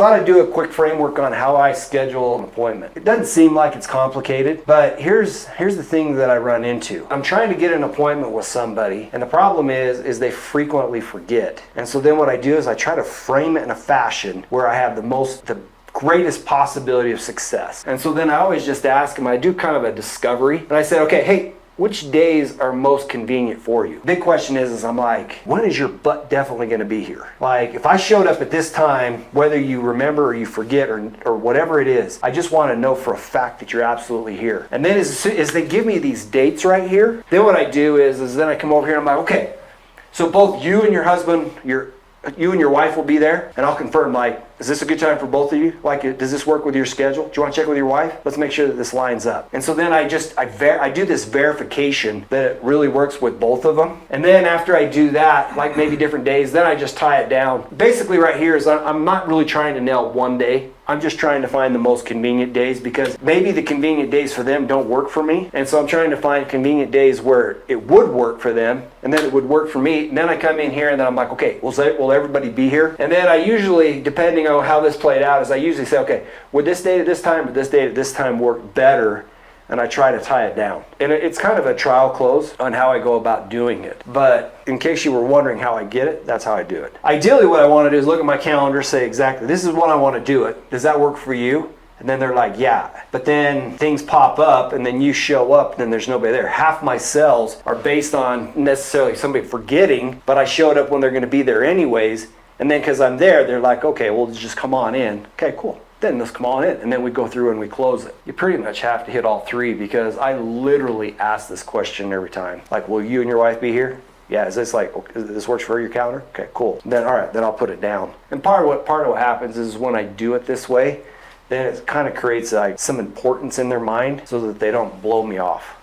thought I'd do a quick framework on how I schedule an appointment. It doesn't seem like it's complicated, but here's the thing that I run into. I'm trying to get an appointment with somebody, and the problem is they frequently forget. And so then what I do is I try to frame it in a fashion where I have the greatest possibility of success. And so then I always just ask them, I do kind of a discovery, and I say, okay, hey, which days are most convenient for you? Big question is I'm like, when is your butt definitely going to be here? Like, if I showed up at this time, whether you remember or you forget or whatever it is, I just want to know for a fact that you're absolutely here. And then as they give me these dates right here, then what I do is then I come over here and I'm like, okay, so both you and your husband, you and your wife will be there, and I'll confirm, like, is this a good time for both of you? Like, does this work with your schedule? Do you want to check with your wife? Let's make sure that this lines up. And so then I do this verification that it really works with both of them. And then after I do that, like maybe different days, then I just tie it down. Basically right here is I'm not really trying to nail one day. I'm just trying to find the most convenient days, because maybe the convenient days for them don't work for me. And so I'm trying to find convenient days where it would work for them, and then it would work for me. And then I come in here and then I'm like, okay, will everybody be here? And then I usually, depending on how this played out, is I usually say, okay, would this date at this time or this date at this time work better? And I try to tie it down. And it's kind of a trial close on how I go about doing it. But in case you were wondering how I get it, that's how I do it. Ideally, what I want to do is look at my calendar, say exactly, this is when I want to do it. Does that work for you? And then they're like, yeah. But then things pop up and then you show up and then there's nobody there. Half my sales are based on necessarily somebody forgetting, but I showed up when they're going to be there anyways. And then because I'm there, they're like, okay, well, just come on in. Okay, cool. Then let's come on in, and then we go through and we close it. You pretty much have to hit all three, because I literally ask this question every time. Like, will you and your wife be here? Yeah, is this like, okay, this works for your calendar? Okay, cool. Then, all right, then I'll put it down. And part of what happens is when I do it this way, then it kind of creates like some importance in their mind so that they don't blow me off.